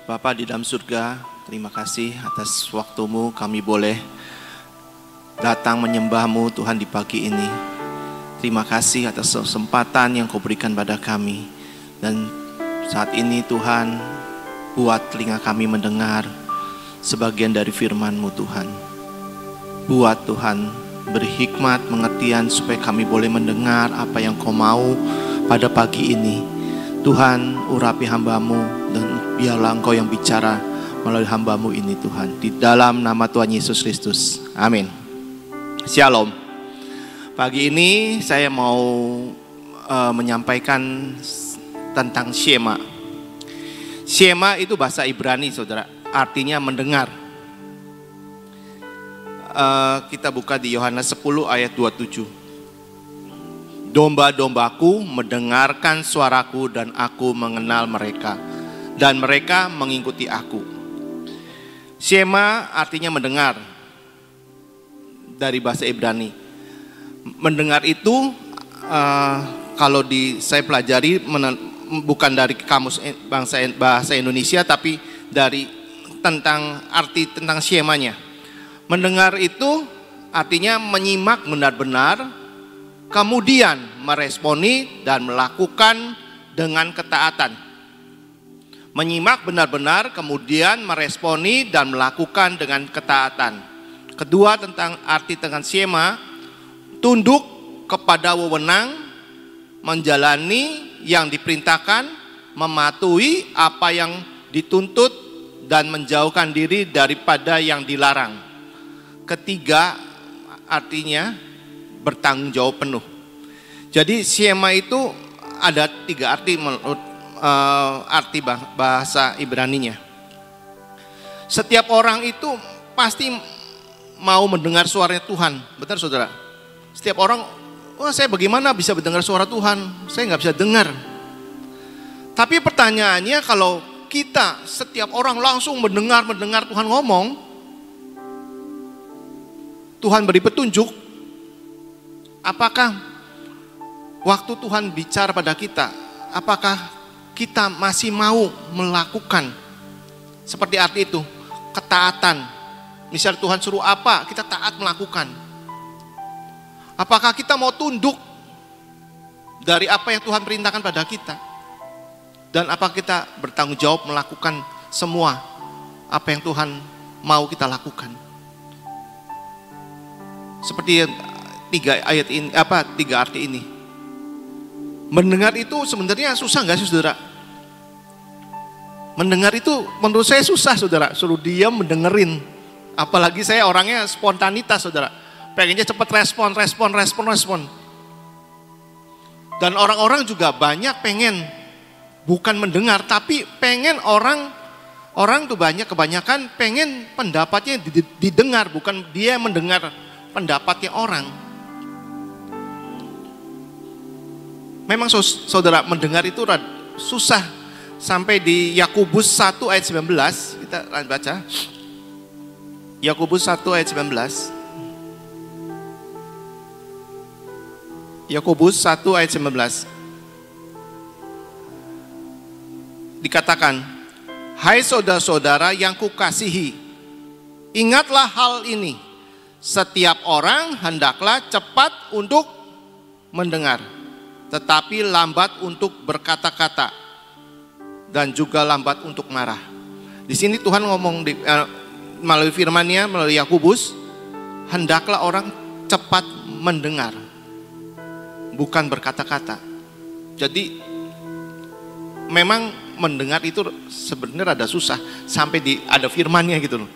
Bapa di dalam surga, terima kasih atas waktumu kami boleh datang menyembah-Mu Tuhan di pagi ini. Terima kasih atas kesempatan yang Kau berikan pada kami. Dan saat ini Tuhan, buat telinga kami mendengar sebagian dari firman-Mu Tuhan. Buat Tuhan, beri hikmat, pengertian supaya kami boleh mendengar apa yang Kau mau pada pagi ini. Tuhan, urapi hamba-Mu dan biarlah Engkau yang bicara melalui hamba-Mu ini Tuhan. Di dalam nama Tuhan Yesus Kristus. Amin. Shalom. Pagi ini saya mau menyampaikan tentang Shema. Shema itu bahasa Ibrani saudara, artinya mendengar. Kita buka di Yohanes 10 ayat 27. Domba-dombaku mendengarkan suaraku dan aku mengenal mereka. Dan mereka mengikuti aku. Shema artinya mendengar. Dari bahasa Ibrani. Mendengar itu kalau saya pelajari bukan dari kamus bahasa Indonesia tapi dari arti tentang Shemanya. Mendengar itu artinya menyimak benar-benar, kemudian meresponi dan melakukan dengan ketaatan. Menyimak benar-benar, kemudian meresponi dan melakukan dengan ketaatan. Kedua arti tentang Shema, tunduk kepada wewenang, menjalani yang diperintahkan, mematuhi apa yang dituntut, dan menjauhkan diri daripada yang dilarang. Ketiga, artinya bertanggung jawab penuh. Jadi Shema itu ada 3 arti menurut arti bahasa Ibraninya. Setiap orang itu pasti mau mendengar suaranya Tuhan, benar saudara? Setiap orang, saya bagaimana bisa mendengar suara Tuhan? Saya nggak bisa dengar. Tapi pertanyaannya kalau kita setiap orang langsung mendengar Tuhan ngomong, Tuhan beri petunjuk, apakah waktu Tuhan bicara pada kita, apakah kita masih mau melakukan seperti arti itu, ketaatan. Misal Tuhan suruh apa, kita taat melakukan. Apakah kita mau tunduk dari apa yang Tuhan perintahkan pada kita? Dan apakah kita bertanggung jawab melakukan semua apa yang Tuhan mau kita lakukan? Seperti 3 arti ini. Mendengar itu sebenarnya susah nggak sih saudara? Mendengar itu menurut saya susah saudara. Suruh diam mendengerin. Apalagi saya orangnya spontanitas saudara. Pengennya cepat respon. Dan orang-orang juga banyak pengen bukan mendengar, tapi pengen orang tuh kebanyakan pengen pendapatnya didengar, bukan dia mendengar pendapatnya orang. Memang saudara mendengar itu susah. Sampai di Yakobus 1 ayat 19, kita baca. Yakobus 1 ayat 19. Yakobus 1 ayat 19. Dikatakan, hai saudara-saudara yang kukasihi, ingatlah hal ini. Setiap orang hendaklah cepat untuk mendengar, tetapi lambat untuk berkata-kata, dan juga lambat untuk marah. Di sini Tuhan ngomong melalui firman-Nya, melalui Yakobus, hendaklah orang cepat mendengar, bukan berkata-kata. Jadi memang mendengar itu sebenarnya rada susah, sampai ada firman-Nya gitu loh.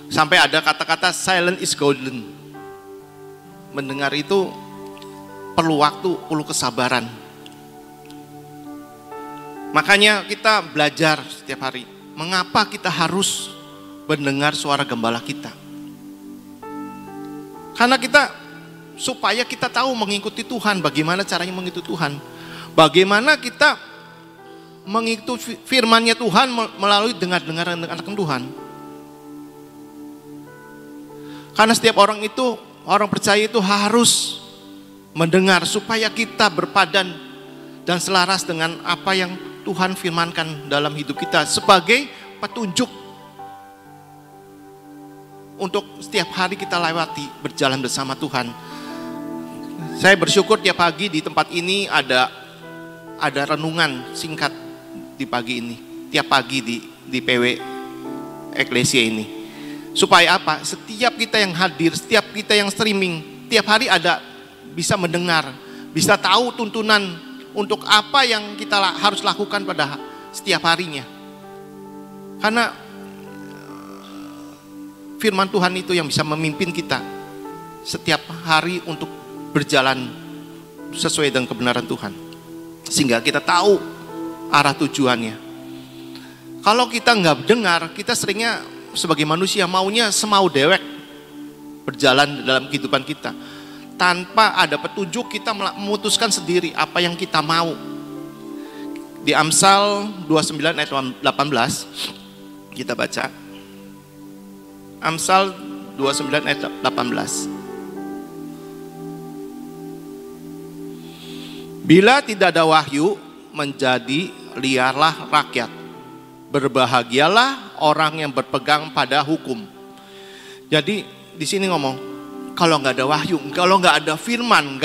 Sampai ada kata-kata silent is golden. Mendengar itu perlu waktu, perlu kesabaran. Makanya kita belajar setiap hari. Mengapa kita harus mendengar suara gembala kita? Karena supaya kita tahu mengikuti Tuhan. Bagaimana caranya mengikuti Tuhan? Bagaimana kita mengikuti firman-Nya Tuhan melalui dengar-dengaran anak Tuhan. Karena setiap orang percaya itu harus mendengar supaya kita berpadan dan selaras dengan apa yang Tuhan firmankan dalam hidup kita sebagai petunjuk untuk setiap hari kita lewati berjalan bersama Tuhan. Saya bersyukur tiap pagi di tempat ini ada renungan singkat di pagi ini, tiap pagi di PW Eklesia ini. Supaya apa? Setiap kita yang hadir, setiap kita yang streaming, tiap hari ada bisa mendengar, bisa tahu tuntunan untuk apa yang kita harus lakukan pada setiap harinya. Karena firman Tuhan itu yang bisa memimpin kita setiap hari untuk berjalan sesuai dengan kebenaran Tuhan. Sehingga kita tahu arah tujuannya. Kalau kita nggak dengar, kita seringnya sebagai manusia maunya semau dewek berjalan dalam kehidupan kita. Tanpa ada petunjuk kita memutuskan sendiri apa yang kita mau. Di Amsal 29 ayat 18 kita baca. Amsal 29 ayat 18. Bila tidak ada wahyu, menjadi liarlah rakyat. Berbahagialah orang yang berpegang pada hukum. Jadi di sini ngomong, kalau nggak ada wahyu, kalau nggak ada firman,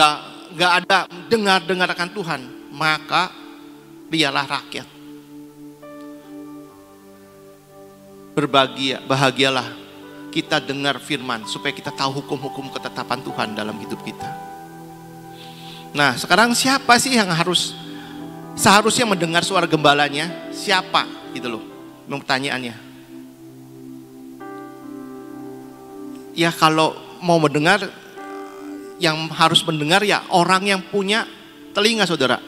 nggak ada dengar akan Tuhan, maka liarlah rakyat. Bahagialah kita dengar firman supaya kita tahu hukum-hukum ketetapan Tuhan dalam hidup kita. Nah, sekarang siapa sih yang seharusnya mendengar suara gembalanya? Siapa? Gitu loh. Pertanyaannya. Ya kalau mau mendengar, yang harus mendengar ya orang yang punya telinga, saudara.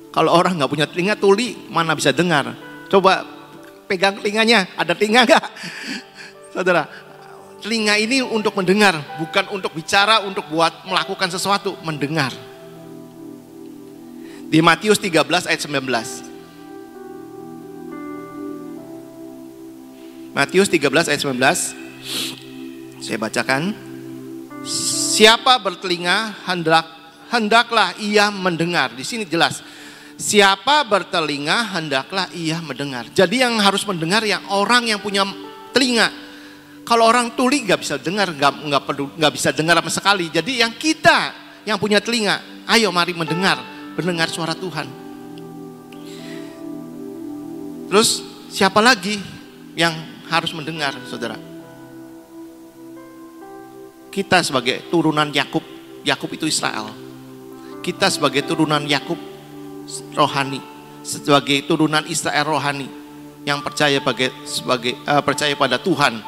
Kalau orang nggak punya telinga, tuli mana bisa dengar? Coba pegang telinganya, ada telinga nggak? Saudara, telinga ini untuk mendengar, bukan untuk bicara, untuk buat melakukan sesuatu, mendengar. Di Matius 13 ayat 19. Matius 13 ayat 19. Saya bacakan. Siapa bertelinga hendaklah ia mendengar. Di sini jelas. Siapa bertelinga hendaklah ia mendengar. Jadi yang harus mendengar yang orang yang punya telinga. Kalau orang tuli nggak bisa dengar, nggak bisa dengar sama sekali. Jadi yang kita yang punya telinga, ayo mari mendengar suara Tuhan. Terus siapa lagi yang harus mendengar, saudara? Kita sebagai turunan Yakub itu Israel. Kita sebagai turunan Yakub rohani, sebagai turunan Israel rohani yang percaya percaya pada Tuhan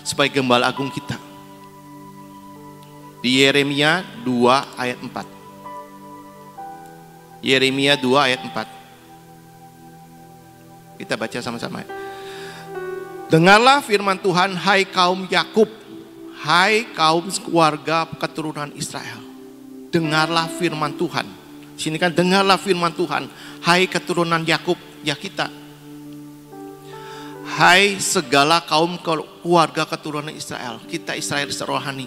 sebagai gembala agung kita. Di Yeremia 2 ayat 4. Yeremia 2 ayat 4. Kita baca sama-sama. Dengarlah firman Tuhan, hai kaum Yakub, hai kaum keluarga keturunan Israel. Dengarlah firman Tuhan. Sini kan dengarlah firman Tuhan, hai keturunan Yakub, ya kita. Hai segala kaum keluarga keturunan Israel, kita Israel rohani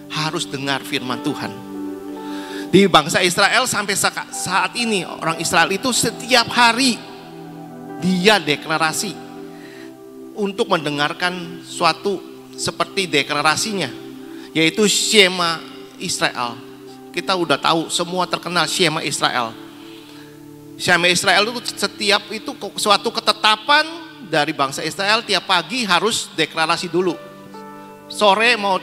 harus dengar firman Tuhan. Di bangsa Israel sampai saat ini, orang Israel itu setiap hari dia deklarasi untuk mendengarkan suatu seperti deklarasinya, yaitu Shema Israel. Kita udah tahu semua terkenal Shema Israel. Shema Israel itu setiap itu suatu ketetapan dari bangsa Israel, tiap pagi harus deklarasi dulu. Sore mau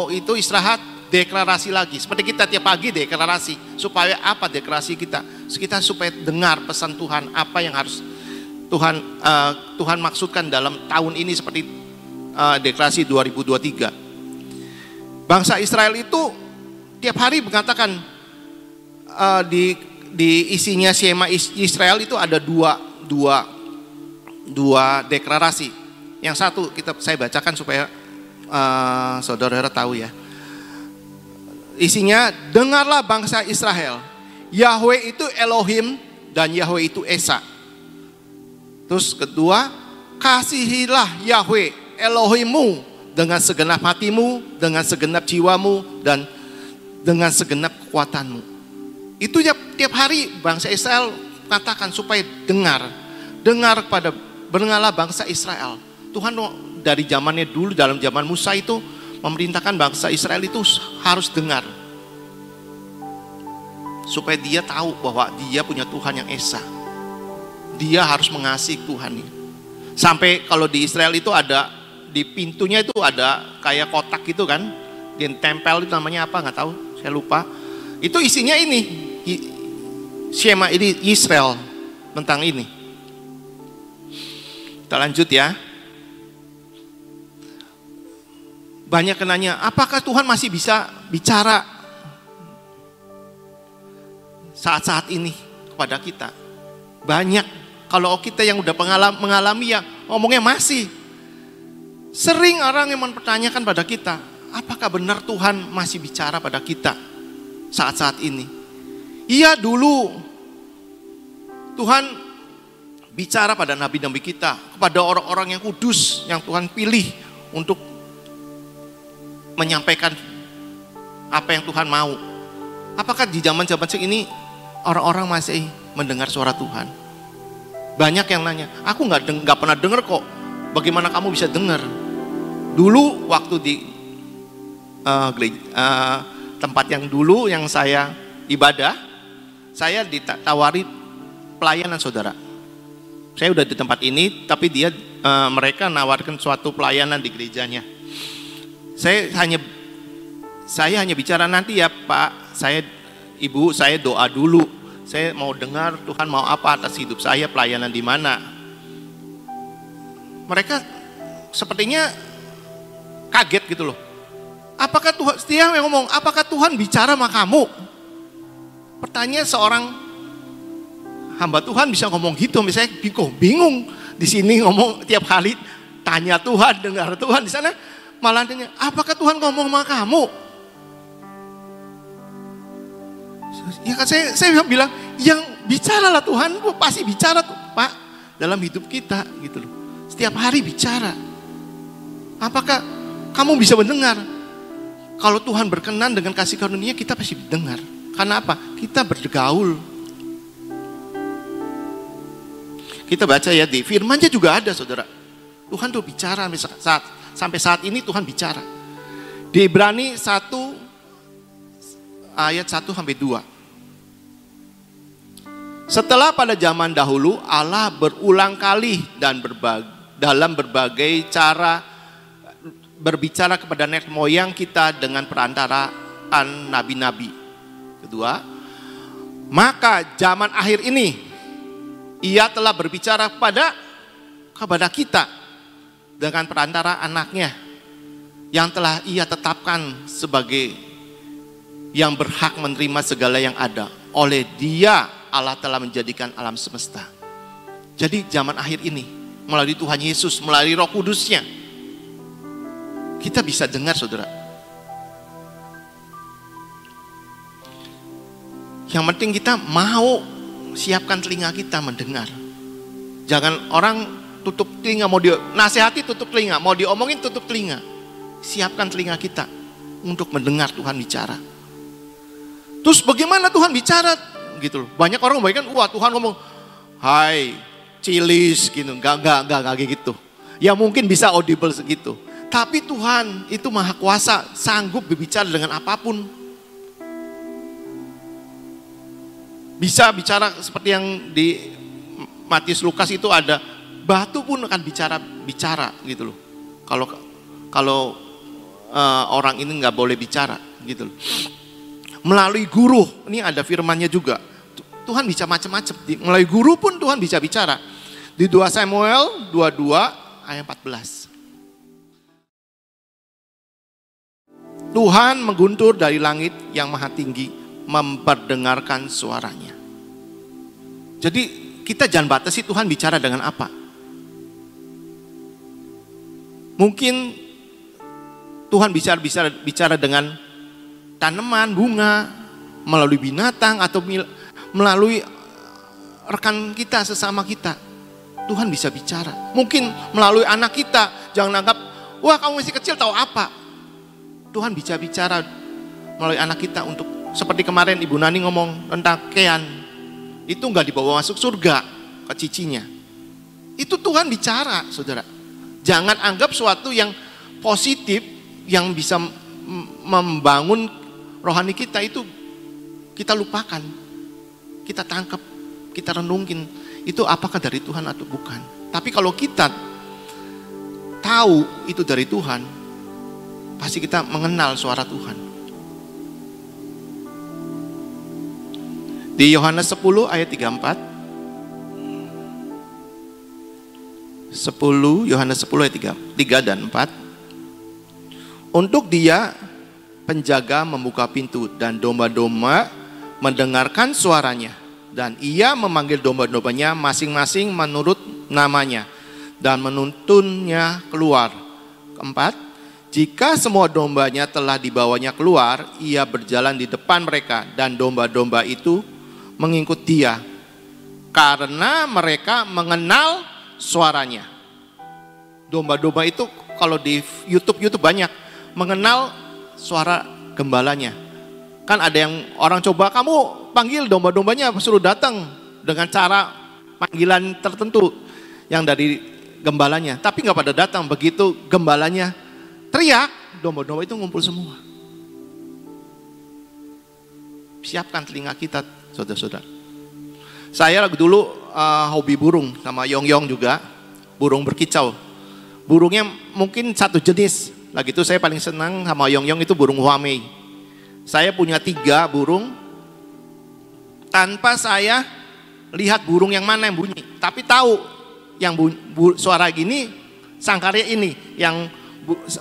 itu istirahat, deklarasi lagi. Seperti kita tiap pagi deklarasi. Supaya apa deklarasi kita? Kita supaya dengar pesan Tuhan, apa yang harus Tuhan maksudkan dalam tahun ini, seperti deklarasi 2023. Bangsa Israel itu tiap hari mengatakan di isinya Shema Israel itu ada dua deklarasi. Yang satu saya bacakan supaya saudara tahu ya. Isinya, dengarlah bangsa Israel, Yahweh itu Elohim dan Yahweh itu Esa. Terus kedua, kasihilah Yahweh Elohimmu dengan segenap hatimu, dengan segenap jiwamu, dan dengan segenap kekuatanmu. Itu tiap hari bangsa Israel katakan supaya dengar kepada Dengarlah bangsa Israel. Tuhan dari zamannya dulu, dalam zaman Musa itu memerintahkan bangsa Israel itu harus dengar. Supaya dia tahu bahwa dia punya Tuhan yang esa. Dia harus mengasihi Tuhan. Sampai kalau di Israel itu ada, di pintunya itu ada kayak kotak gitu kan. Di tempel itu namanya apa, nggak tahu, saya lupa. Itu isinya ini, Shema ini Israel tentang ini. Kita lanjut ya. Banyak yang nanya, apakah Tuhan masih bisa bicara saat-saat ini kepada kita? Banyak. Kalau kita yang udah mengalami ya ngomongnya masih. Sering orang yang mempertanyakan pada kita, apakah benar Tuhan masih bicara pada kita saat-saat ini? Iya, dulu Tuhan bicara pada nabi-nabi kita, kepada orang-orang yang kudus yang Tuhan pilih untuk menyampaikan apa yang Tuhan mau. Apakah di zaman-zaman ini orang-orang masih mendengar suara Tuhan? Banyak yang nanya, aku nggak pernah dengar kok. Bagaimana kamu bisa dengar? Dulu waktu di tempat yang dulu yang saya ibadah, saya ditawari pelayanan saudara. Saya udah di tempat ini, tapi mereka nawarkan suatu pelayanan di gerejanya. Saya hanya bicara, nanti ya Pak, Ibu, saya doa dulu. Saya mau dengar Tuhan mau apa atas hidup saya, pelayanan di mana. Mereka sepertinya kaget gitu loh. Apakah Tuhan, setiap yang ngomong, apakah Tuhan bicara sama kamu? Pertanyaan seorang hamba Tuhan bisa ngomong gitu, misalnya bingung di sini ngomong tiap kali tanya Tuhan, dengar Tuhan, di sana malah tanya, apakah Tuhan ngomong sama kamu? Ya kan saya bilang, yang bicaralah Tuhan, pasti bicara tuh Pak dalam hidup kita gitu loh. Setiap hari bicara. Apakah kamu bisa mendengar? Kalau Tuhan berkenan dengan kasih karunia, kita pasti dengar. Karena apa? Kita bergaul. Kita baca ya di firman-Nya juga ada saudara. Tuhan tuh bicara sampai saat ini Tuhan bicara. Di Ibrani 1 ayat 1-2. Setelah pada zaman dahulu Allah berulang kali dan dalam berbagai cara berbicara kepada nenek moyang kita dengan perantaraan nabi-nabi. Kedua, maka zaman akhir ini Ia telah berbicara kepada kita dengan perantara anaknya yang telah Ia tetapkan sebagai yang berhak menerima segala yang ada. Oleh Dia Allah telah menjadikan alam semesta. Jadi zaman akhir ini melalui Tuhan Yesus, melalui Roh Kudus-Nya, kita bisa dengar saudara. Yang penting kita mau siapkan telinga kita mendengar. Jangan orang tutup telinga, mau nasihati tutup telinga, mau diomongin tutup telinga. Siapkan telinga kita untuk mendengar Tuhan bicara. Terus bagaimana Tuhan bicara? Gitu loh. Banyak orang membayangkan, wah Tuhan ngomong, hai, cilis gitu, enggak gitu. Ya mungkin bisa audible segitu. Tapi Tuhan itu maha kuasa, sanggup berbicara dengan apapun. Bisa bicara seperti yang di Matius Lukas itu ada, batu pun akan bicara gitu loh. Kalau orang ini nggak boleh bicara gitu loh. Melalui guru, ini ada firman-Nya juga. Tuhan bisa macam-macam. Melalui guru pun Tuhan bisa bicara. Di 2 Samuel 22 ayat 14. Tuhan mengguntur dari langit yang maha tinggi, memperdengarkan suaranya. Jadi kita jangan batasi Tuhan bicara dengan apa. Mungkin Tuhan bicara dengan tanaman, bunga, melalui binatang, atau melalui rekan kita, sesama kita. Tuhan bisa bicara. Mungkin melalui anak kita. Jangan anggap, wah kamu masih kecil tahu apa. Tuhan bisa bicara melalui anak kita untuk, seperti kemarin Ibu Nani ngomong tentang Kean. Itu nggak dibawa masuk surga ke cicinya. Itu Tuhan bicara, saudara. Jangan anggap suatu yang positif yang bisa membangun rohani kita itu kita lupakan. Kita tangkap, kita renungin. Itu apakah dari Tuhan atau bukan. Tapi kalau kita tahu itu dari Tuhan, pasti kita mengenal suara Tuhan. Di Yohanes 10 ayat 34. Yohanes 10 ayat 3 dan 4. Untuk Dia penjaga membuka pintu dan domba-domba mendengarkan suaranya, dan Ia memanggil domba-dombanya masing-masing menurut namanya dan menuntunnya keluar. Keempat, jika semua dombanya telah dibawanya keluar, Ia berjalan di depan mereka dan domba-domba itu mengikut Dia karena mereka mengenal suaranya. Domba-domba itu kalau di YouTube banyak mengenal suara gembalanya. Kan ada yang orang coba, kamu panggil domba-dombanya suruh datang dengan cara panggilan tertentu yang dari gembalanya, tapi nggak pada datang. Begitu gembalanya teriak, domba-domba itu ngumpul semua. Siapkan telinga kita, saudara-saudara. Saya dulu hobi burung sama Yong-Yong juga, burung berkicau. Burungnya mungkin satu jenis. Lagi itu saya paling senang sama Yong-Yong itu burung Huamei. Saya punya 3 burung. Tanpa saya lihat burung yang mana yang bunyi, tapi tahu yang suara gini sangkarnya ini, yang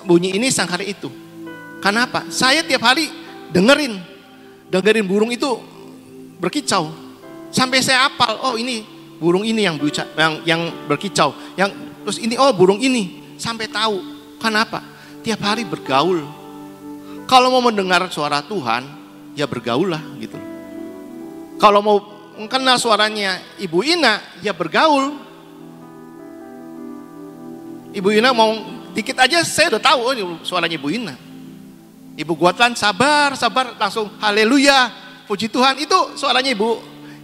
bunyi ini sangkarnya itu. Kenapa? Saya tiap hari dengerin burung itu berkicau. Sampai saya hafal, oh ini burung ini yang berkicau, yang terus ini oh burung ini, sampai tahu. Kenapa? Tiap hari bergaul. Kalau mau mendengar suara Tuhan, ya bergaul lah gitu. Kalau mau mengenal suaranya Ibu Ina, ya bergaul. Ibu Ina mau dikit aja saya udah tahu, oh ini suaranya Ibu Ina. Ibu Guatlan sabar langsung haleluya, puji Tuhan, itu suaranya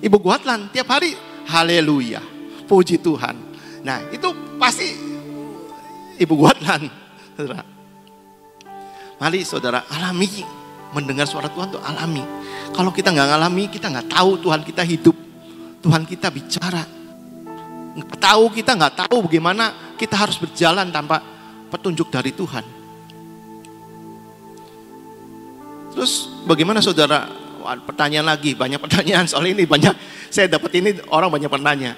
Ibu Guatlan tiap hari haleluya, puji Tuhan. Nah itu pasti Ibu Guatlan. Mari saudara alami mendengar suara Tuhan, tuh alami. Kalau kita nggak ngalami, kita nggak tahu Tuhan kita hidup, Tuhan kita bicara. Kita nggak tahu bagaimana kita harus berjalan tanpa petunjuk dari Tuhan. Terus bagaimana saudara? Pertanyaan lagi, banyak pertanyaan soal ini, banyak. Saya dapat ini orang banyak bertanya.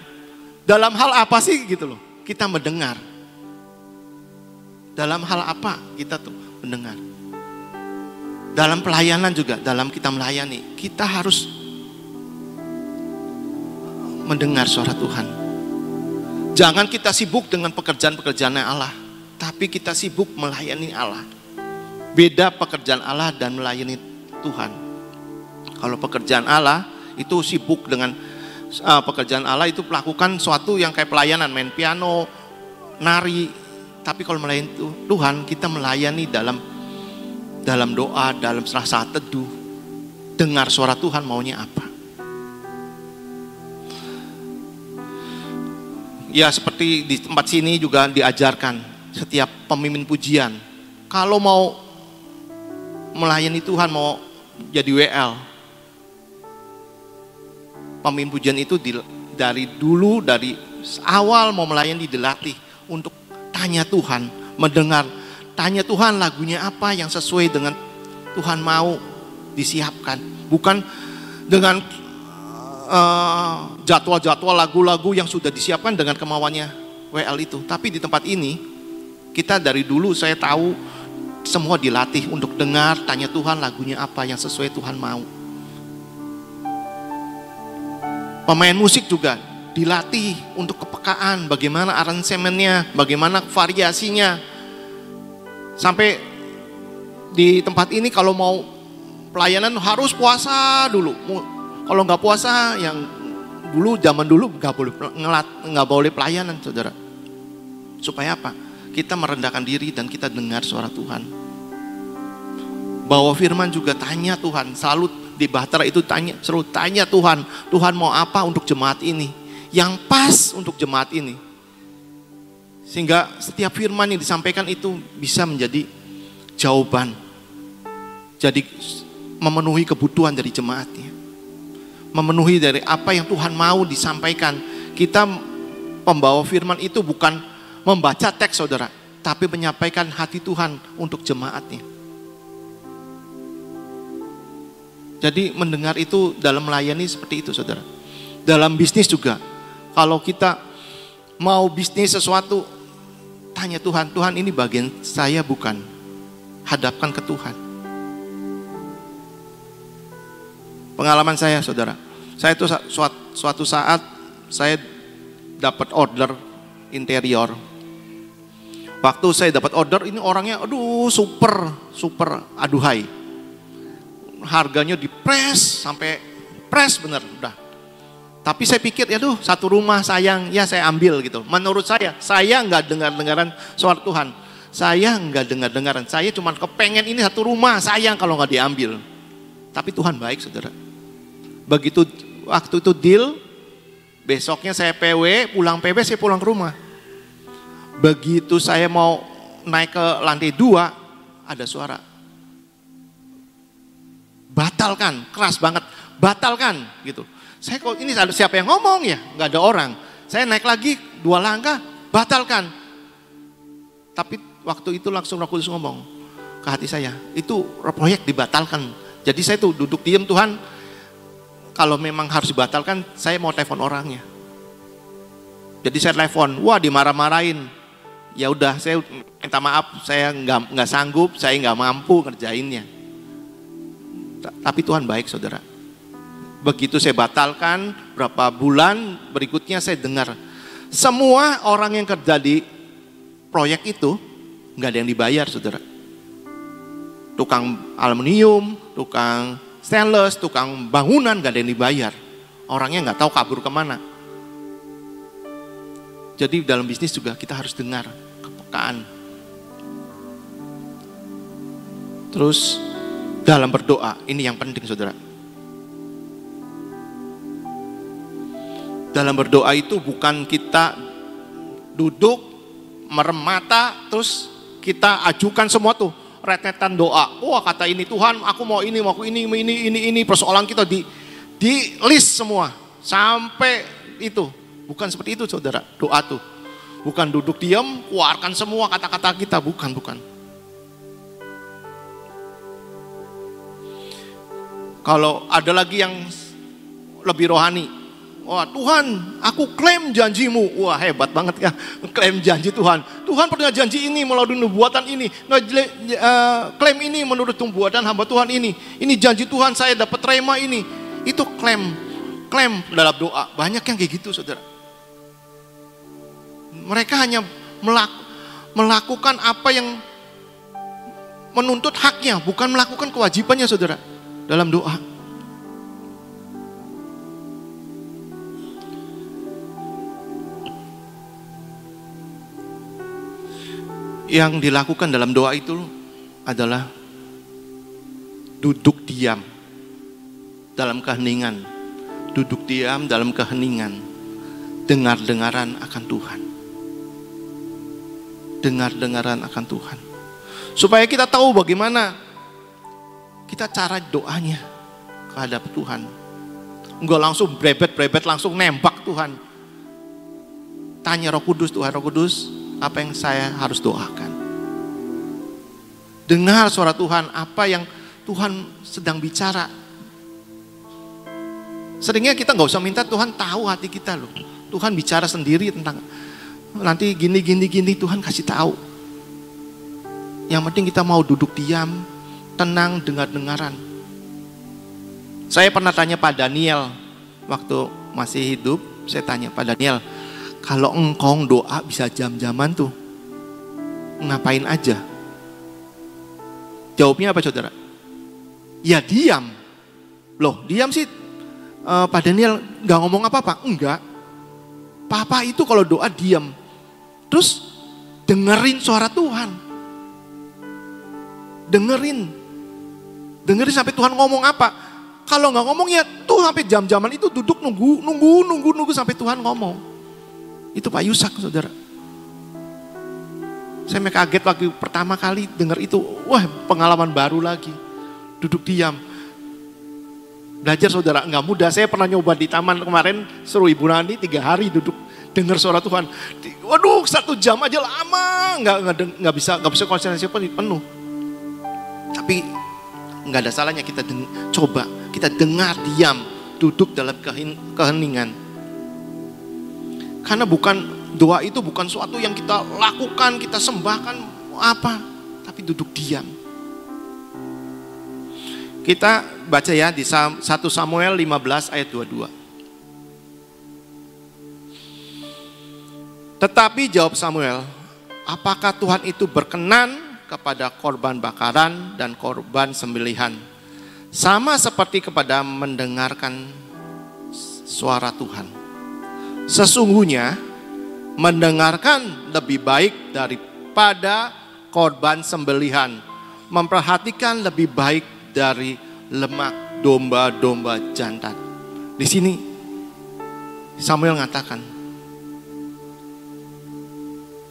Dalam hal apa sih gitu loh? Kita mendengar. Dalam hal apa kita tuh mendengar? Dalam pelayanan juga, dalam kita melayani, kita harus mendengar suara Tuhan. Jangan kita sibuk dengan pekerjaan-pekerjaan Allah, tapi kita sibuk melayani Allah. Beda pekerjaan Allah dan melayani Tuhan. Kalau pekerjaan Allah itu sibuk dengan pekerjaan Allah, itu melakukan sesuatu yang kayak pelayanan, main piano, nari. Tapi kalau melayani Tuhan, kita melayani dalam doa, dalam saat teduh, dengar suara Tuhan maunya apa. Ya seperti di tempat sini juga diajarkan setiap pemimpin pujian, kalau mau melayani Tuhan, mau jadi WL, pemimpin pujian itu dari awal mau melayani dilatih untuk tanya Tuhan, mendengar, tanya Tuhan lagunya apa yang sesuai dengan Tuhan mau disiapkan. Bukan dengan jadwal-jadwal lagu-lagu yang sudah disiapkan dengan kemauannya WL itu. Tapi di tempat ini, kita dari dulu saya tahu semua dilatih untuk dengar, tanya Tuhan lagunya apa yang sesuai Tuhan mau. Pemain musik juga dilatih untuk kepekaan, bagaimana aransemennya, bagaimana variasinya. Sampai di tempat ini kalau mau pelayanan harus puasa dulu. Kalau nggak puasa, yang zaman dulu nggak boleh pelayanan, saudara. Supaya apa? Kita merendahkan diri dan kita dengar suara Tuhan. Bawa firman juga tanya Tuhan, selalu di Bahtera itu selalu tanya Tuhan, Tuhan mau apa untuk jemaat ini? Yang pas untuk jemaat ini. Sehingga setiap firman yang disampaikan itu bisa menjadi jawaban. Jadi memenuhi kebutuhan dari jemaatnya. Memenuhi dari apa yang Tuhan mau disampaikan. Kita pembawa firman itu bukan membaca teks saudara, tapi menyampaikan hati Tuhan untuk jemaatnya. Jadi mendengar itu dalam melayani seperti itu saudara. Dalam bisnis juga. Kalau kita mau bisnis sesuatu, tanya Tuhan, Tuhan ini bagian saya bukan? Hadapkan ke Tuhan. Pengalaman saya saudara, saya itu suatu saat saya dapat order interior. Waktu saya dapat order, ini orangnya aduh super aduhai. Harganya dipres sampai pres bener udah. Tapi saya pikir ya satu rumah sayang, ya saya ambil gitu. Menurut saya nggak dengar-dengaran suara Tuhan. Saya nggak dengar-dengaran. Saya cuma kepengen ini satu rumah sayang kalau nggak diambil. Tapi Tuhan baik saudara. Begitu waktu itu deal, besoknya saya PW, pulang PW saya pulang ke rumah. Begitu saya mau naik ke lantai 2, ada suara. Batalkan, keras banget, batalkan gitu. Saya kok ini ada siapa yang ngomong ya? Nggak ada orang. Saya naik lagi 2 langkah, batalkan. Tapi waktu itu langsung Roh Kudus ngomong ke hati saya, itu proyek dibatalkan. Jadi saya tuh duduk diam, Tuhan, kalau memang harus dibatalkan, saya mau telepon orangnya. Jadi saya telepon, wah dimarah-marahin. Ya udah, saya minta maaf, saya nggak sanggup, saya nggak mampu ngerjainnya. Tapi Tuhan baik saudara. Begitu saya batalkan, berapa bulan berikutnya saya dengar semua orang yang kerja di proyek itu nggak ada yang dibayar saudara. Tukang aluminium, tukang stainless, tukang bangunan nggak ada yang dibayar. Orangnya nggak tahu kabur kemana. Jadi dalam bisnis juga kita harus dengar kepekaan. Terus dalam berdoa, ini yang penting saudara. Dalam berdoa itu bukan kita duduk, merem mata, terus kita ajukan semua tuh rentetan doa. Wah kata ini Tuhan, aku mau ini, persoalan kita di list semua. Sampai itu, bukan seperti itu saudara, doa tuh. Bukan duduk diam, keluarkan semua kata-kata kita, bukan. Kalau ada lagi yang lebih rohani, wah Tuhan, aku klaim janjimu. Wah hebat banget ya, klaim janji Tuhan. Tuhan pernah janji ini melalui nubuatan ini. Klaim ini menurut nubuatan hamba Tuhan ini. Ini janji Tuhan, saya dapat rema ini. Itu klaim dalam doa. Banyak yang kayak gitu saudara. Mereka hanya melakukan apa yang menuntut haknya, bukan melakukan kewajibannya saudara. Dalam doa. Yang dilakukan dalam doa itu adalah duduk diam dalam keheningan. Duduk diam dalam keheningan. Dengar-dengaran akan Tuhan. Dengar-dengaran akan Tuhan. Supaya kita tahu bagaimana kita cara doanya kehadap Tuhan. Enggak langsung brebet langsung nembak Tuhan. Tanya Roh Kudus, Tuhan Roh Kudus, apa yang saya harus doakan? Dengar suara Tuhan, apa yang Tuhan sedang bicara. Seringnya kita nggak usah minta Tuhan tahu hati kita loh. Tuhan bicara sendiri tentang nanti gini Tuhan kasih tahu. Yang penting kita mau duduk diam, tenang, dengar-dengaran. Saya pernah tanya Pak Daniel waktu masih hidup, saya tanya Pak Daniel, kalau engkong doa bisa jam-jaman tuh, ngapain aja? Jawabnya apa saudara? Ya diam. Loh diam sih Pak Daniel gak ngomong apa-apa? Enggak. Papa itu kalau doa diam, terus dengerin suara Tuhan. Dengerin sampai Tuhan ngomong apa. Kalau nggak ngomong ya tuh sampai jam-jaman itu duduk nunggu sampai Tuhan ngomong. Itu Pak Yusak saudara. Saya kaget waktu pertama kali dengar itu. Wah, pengalaman baru lagi. Duduk diam. Belajar saudara, nggak mudah. Saya pernah nyoba di taman kemarin, suruh Ibu Nani 3 hari duduk dengar suara Tuhan. Waduh, 1 jam aja lama, nggak bisa konsentrasi penuh. Tapi nggak ada salahnya kita coba, kita dengar diam, duduk dalam keheningan. Karena doa itu bukan suatu yang kita lakukan, kita sembahkan apa, tapi duduk diam. Kita baca ya di 1 Samuel 15 ayat 22. Tetapi jawab Samuel, apakah Tuhan itu berkenan kepada korban bakaran dan korban sembelihan, sama seperti kepada mendengarkan suara Tuhan? Sesungguhnya mendengarkan lebih baik daripada korban sembelihan, memperhatikan lebih baik dari lemak domba-domba jantan. Di sini Samuel mengatakan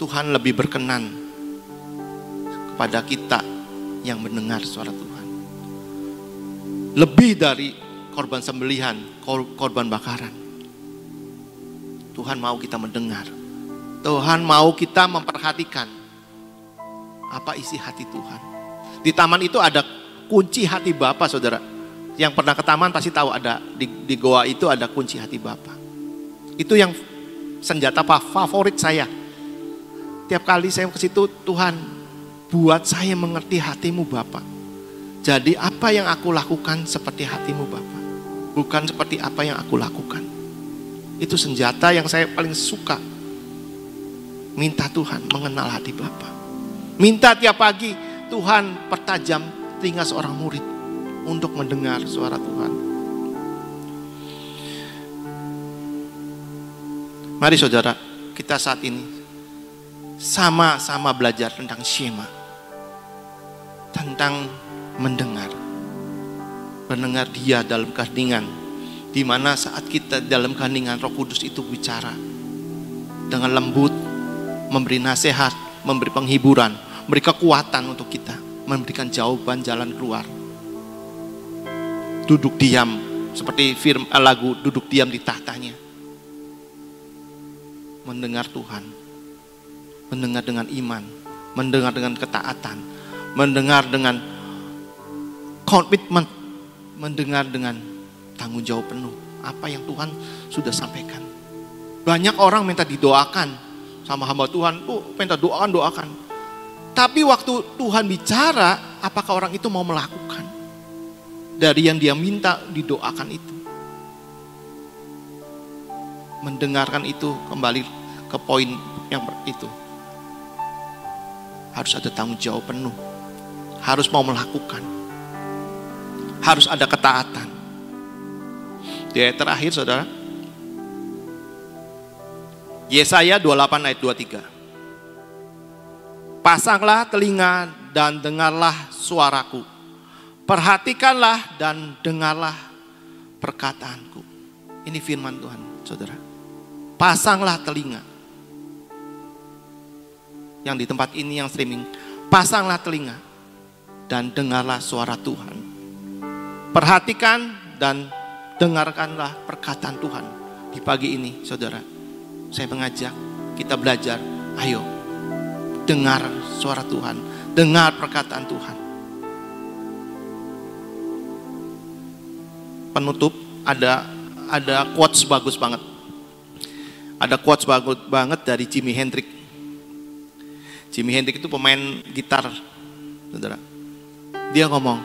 Tuhan lebih berkenan kepada kita yang mendengar suara Tuhan. Lebih dari korban sembelihan, korban bakaran. Tuhan mau kita mendengar. Tuhan mau kita memperhatikan apa isi hati Tuhan. Di taman itu ada kunci hati Bapa, saudara. Yang pernah ke taman pasti tahu ada di goa itu ada kunci hati Bapa. Itu yang senjata favorit saya. Tiap kali saya ke situ, Tuhan buat saya mengerti hatimu Bapa. Jadi apa yang aku lakukan seperti hatimu Bapa, bukan seperti apa yang aku lakukan. Itu senjata yang saya paling suka. Minta Tuhan mengenal hati Bapa. Minta tiap pagi Tuhan pertajam telinga seorang murid untuk mendengar suara Tuhan. Mari saudara, kita saat ini sama-sama belajar tentang Shema. Tentang mendengar. Mendengar Dia dalam keheningan. Di mana saat kita dalam keheningan, Roh Kudus itu bicara dengan lembut, memberi nasihat, memberi penghiburan, memberi kekuatan untuk kita, memberikan jawaban jalan keluar. Duduk diam, seperti lagu duduk diam di tahtanya. Mendengar Tuhan, mendengar dengan iman, mendengar dengan ketaatan, mendengar dengan komitmen, mendengar dengan tanggung jawab penuh apa yang Tuhan sudah sampaikan. Banyak orang minta didoakan sama hamba Tuhan, minta doakan. Tapi waktu Tuhan bicara, apakah orang itu mau melakukan dari yang dia minta didoakan itu? Mendengarkan itu kembali ke poin yang itu. Harus ada tanggung jawab penuh. Harus mau melakukan. Harus ada ketaatan. Di ayat terakhir saudara, Yesaya 28 ayat 23. Pasanglah telinga dan dengarlah suaraku. Perhatikanlah dan dengarlah perkataanku. Ini firman Tuhan, saudara. Pasanglah telinga. Yang di tempat ini yang streaming, pasanglah telinga dan dengarlah suara Tuhan. Perhatikan dan dengarkanlah perkataan Tuhan. Di pagi ini, saudara, saya mengajak kita belajar. Ayo, dengar suara Tuhan, dengar perkataan Tuhan. Penutup, ada quotes bagus banget. Ada quotes bagus banget dari Jimi Hendrix. Jimi Hendrix itu pemain gitar, saudara. Dia ngomong,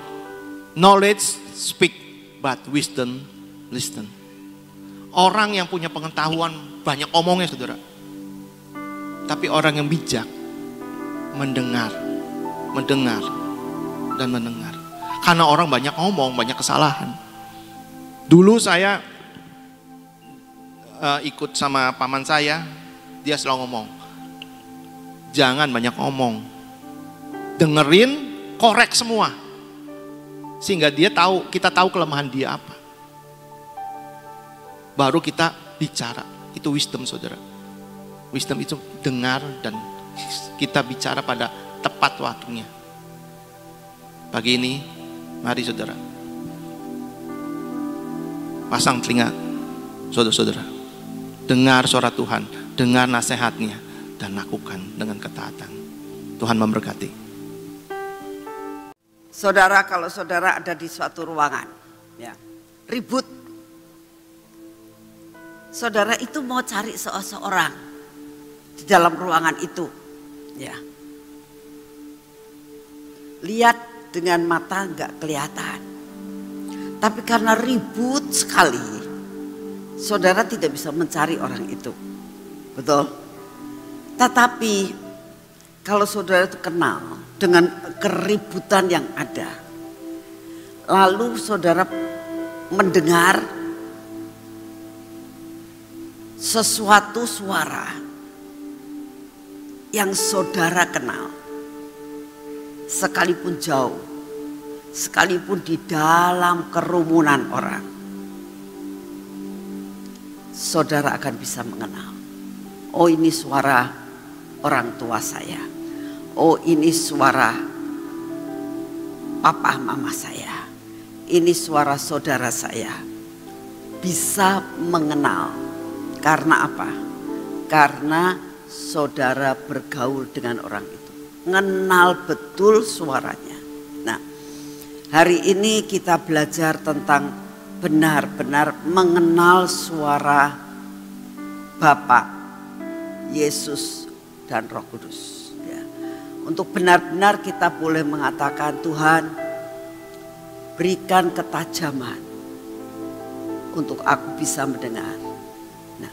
knowledge speak, but wisdom listen. Orang yang punya pengetahuan banyak omongnya, saudara. Tapi orang yang bijak mendengar dan mendengar. Karena orang banyak ngomong, banyak kesalahan. Dulu saya ikut sama paman saya, dia selalu ngomong, jangan banyak ngomong, dengerin, korek semua, sehingga kita tahu kelemahan dia apa. Baru kita bicara. Itu wisdom, saudara. Wisdom itu dengar dan kita bicara pada tepat waktunya. Pagi ini, mari saudara, pasang telinga saudara-saudara, dengar suara Tuhan, dengar nasihatnya, dan lakukan dengan ketaatan. Tuhan memberkati. Saudara, kalau saudara ada di suatu ruangan, ya, ribut, saudara itu mau cari seseorang di dalam ruangan itu, ya, lihat dengan mata nggak kelihatan, tapi karena ribut sekali, saudara tidak bisa mencari orang itu, betul? Tetapi kalau saudara itu kenal dengan keributan yang ada, lalu saudara mendengar sesuatu suara yang saudara kenal, sekalipun jauh, sekalipun di dalam kerumunan orang, saudara akan bisa mengenal. Oh, ini suara orang tua saya. Oh, ini suara papa mama saya. Ini suara saudara saya. Bisa mengenal. Karena apa? Karena saudara bergaul dengan orang itu. Mengenal betul suaranya. Nah, hari ini kita belajar tentang benar-benar mengenal suara Bapa, Yesus, dan Roh Kudus. Ya. Untuk benar-benar kita boleh mengatakan, Tuhan, berikan ketajaman untuk aku bisa mendengar. Nah,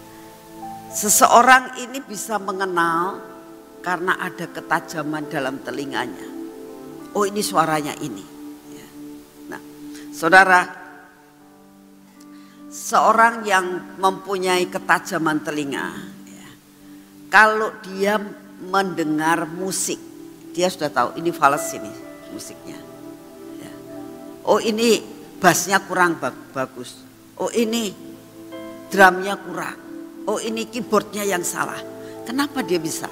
seseorang ini bisa mengenal karena ada ketajaman dalam telinganya. Oh, ini suaranya ini. Ya. Nah, saudara, seorang yang mempunyai ketajaman telinga, kalau dia mendengar musik, dia sudah tahu ini fals ini musiknya. Ya. Oh, ini bassnya kurang bagus. Oh, ini drumnya kurang. Oh, ini keyboardnya yang salah. Kenapa dia bisa?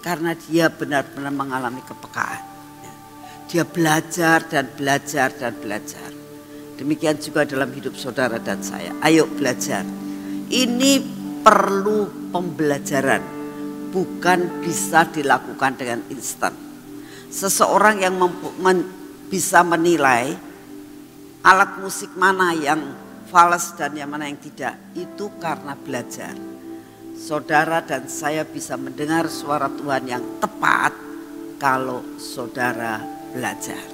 Karena dia benar-benar mengalami kepekaan. Ya. Dia belajar dan belajar dan belajar. Demikian juga dalam hidup saudara dan saya. Ayo belajar. Ini perlu pembelajaran, bukan bisa dilakukan dengan instan. Seseorang yang bisa menilai alat musik mana yang fals dan yang mana yang tidak, itu karena belajar. Saudara dan saya bisa mendengar suara Tuhan yang tepat kalau saudara belajar.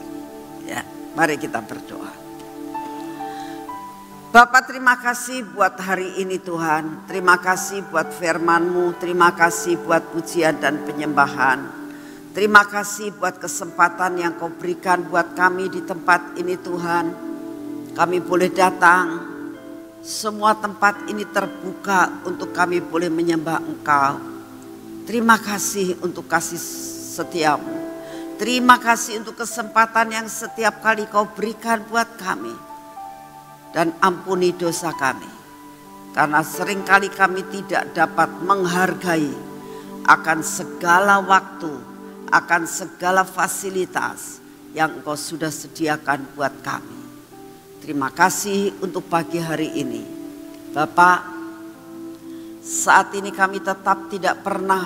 Ya, mari kita berdoa. Bapak, terima kasih buat hari ini Tuhan. Terima kasih buat firman-Mu. Terima kasih buat pujian dan penyembahan. Terima kasih buat kesempatan yang Kau berikan buat kami di tempat ini Tuhan. Kami boleh datang. Semua tempat ini terbuka untuk kami boleh menyembah Engkau. Terima kasih untuk kasih setiamu. Terima kasih untuk kesempatan yang setiap kali Kau berikan buat kami. Dan ampuni dosa kami, karena seringkali kami tidak dapat menghargai akan segala waktu, akan segala fasilitas yang Engkau sudah sediakan buat kami. Terima kasih untuk pagi hari ini. Bapak, saat ini kami tetap tidak pernah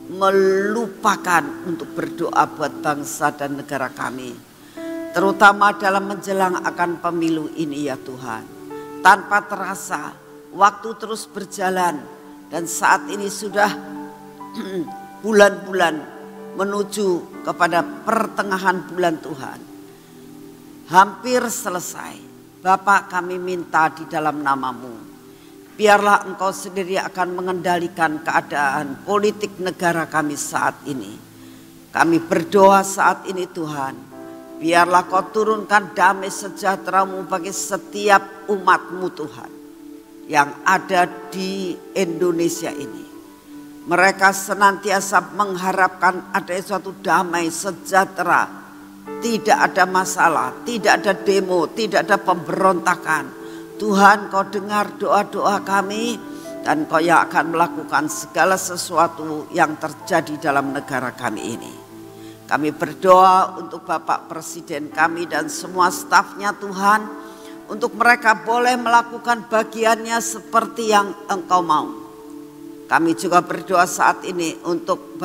melupakan untuk berdoa buat bangsa dan negara kami. Terutama dalam menjelang akan pemilu ini ya Tuhan. Tanpa terasa waktu terus berjalan dan saat ini sudah bulan-bulan menuju kepada pertengahan bulan Tuhan. Hampir selesai. Bapak, kami minta di dalam nama-Mu, biarlah Engkau sendiri akan mengendalikan keadaan politik negara kami saat ini. Kami berdoa saat ini Tuhan, biarlah Kau turunkan damai sejahtera-Mu bagi setiap umat-Mu Tuhan yang ada di Indonesia ini. Mereka senantiasa mengharapkan ada suatu damai sejahtera. Tidak ada masalah, tidak ada demo, tidak ada pemberontakan. Tuhan, Kau dengar doa-doa kami. Dan Engkau yang akan melakukan segala sesuatu yang terjadi dalam negara kami ini. Kami berdoa untuk Bapak Presiden kami dan semua stafnya Tuhan, untuk mereka boleh melakukan bagiannya seperti yang Engkau mau. Kami juga berdoa saat ini untuk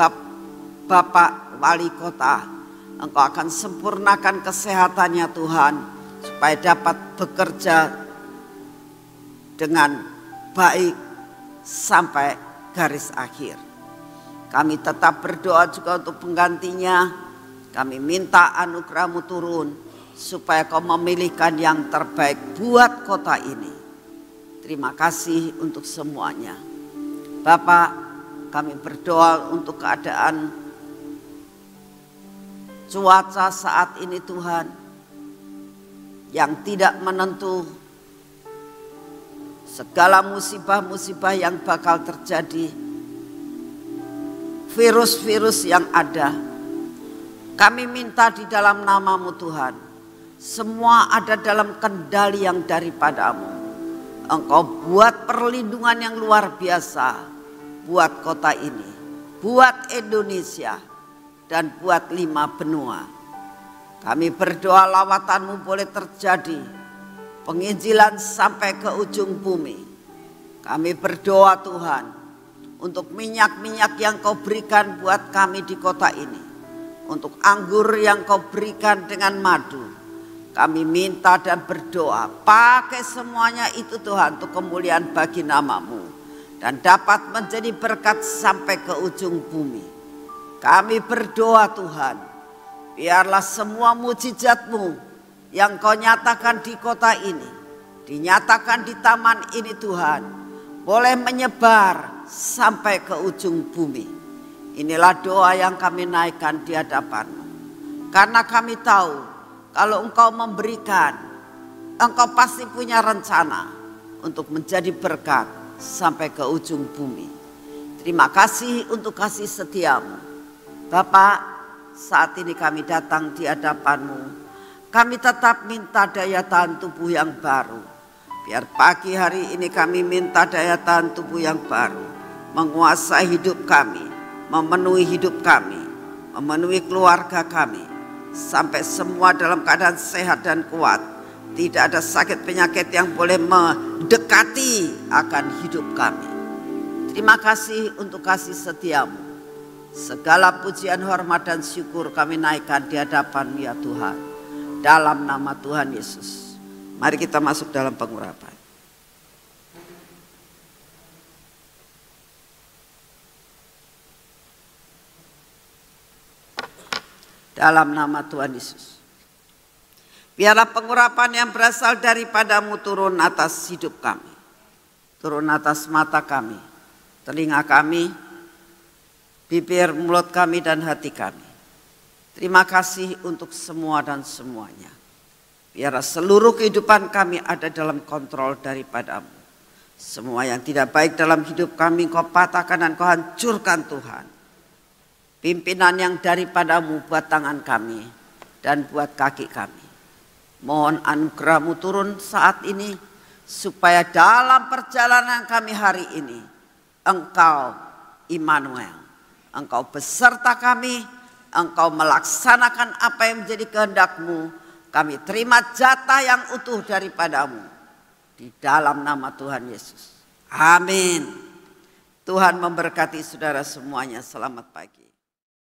Bapak Wali Kota. Engkau akan sempurnakan kesehatannya Tuhan, supaya dapat bekerja dengan baik sampai garis akhir. Kami tetap berdoa juga untuk penggantinya. Kami minta anugerah-Mu turun, supaya Kau memilihkan yang terbaik buat kota ini. Terima kasih untuk semuanya. Bapak, kami berdoa untuk keadaan cuaca saat ini Tuhan, yang tidak menentu. Segala musibah-musibah yang bakal terjadi, virus-virus yang ada, kami minta di dalam nama-Mu Tuhan, semua ada dalam kendali yang daripada-Mu. Engkau buat perlindungan yang luar biasa buat kota ini, buat Indonesia, dan buat 5 benua. Kami berdoa lawatan-Mu boleh terjadi, penginjilan sampai ke ujung bumi. Kami berdoa Tuhan, untuk minyak-minyak yang Kau berikan buat kami di kota ini, untuk anggur yang Kau berikan dengan madu. Kami minta dan berdoa, pakai semuanya itu Tuhan untuk kemuliaan bagi nama-Mu, dan dapat menjadi berkat sampai ke ujung bumi. Kami berdoa Tuhan, biarlah semua mujizat-Mu yang Kau nyatakan di kota ini, dinyatakan di taman ini Tuhan, boleh menyebar sampai ke ujung bumi. Inilah doa yang kami naikkan di hadapan-Mu, karena kami tahu kalau Engkau memberikan, Engkau pasti punya rencana untuk menjadi berkat sampai ke ujung bumi. Terima kasih untuk kasih setia-Mu. Bapak, saat ini kami datang di hadapan-Mu. Kami tetap minta daya tahan tubuh yang baru. Biar pagi hari ini kami minta daya tahan tubuh yang baru menguasai hidup kami, memenuhi hidup kami, memenuhi keluarga kami, sampai semua dalam keadaan sehat dan kuat. Tidak ada sakit penyakit yang boleh mendekati akan hidup kami. Terima kasih untuk kasih setia-Mu. Segala pujian, hormat, dan syukur kami naikkan di hadapan-Mu ya Tuhan, dalam nama Tuhan Yesus. Mari kita masuk dalam pengurapan. Dalam nama Tuhan Yesus. Biarlah pengurapan yang berasal daripada-Mu turun atas hidup kami, turun atas mata kami, telinga kami, bibir, mulut kami, dan hati kami. Terima kasih untuk semua dan semuanya. Biarlah seluruh kehidupan kami ada dalam kontrol daripada-Mu. Semua yang tidak baik dalam hidup kami Kau patahkan dan Kau hancurkan Tuhan. Pimpinan yang daripada-Mu buat tangan kami dan buat kaki kami. Mohon anugerah-Mu turun saat ini, supaya dalam perjalanan kami hari ini, Engkau Immanuel, Engkau beserta kami, Engkau melaksanakan apa yang menjadi kehendak-Mu. Kami terima jatah yang utuh daripada-Mu, di dalam nama Tuhan Yesus. Amin. Tuhan memberkati saudara semuanya. Selamat pagi.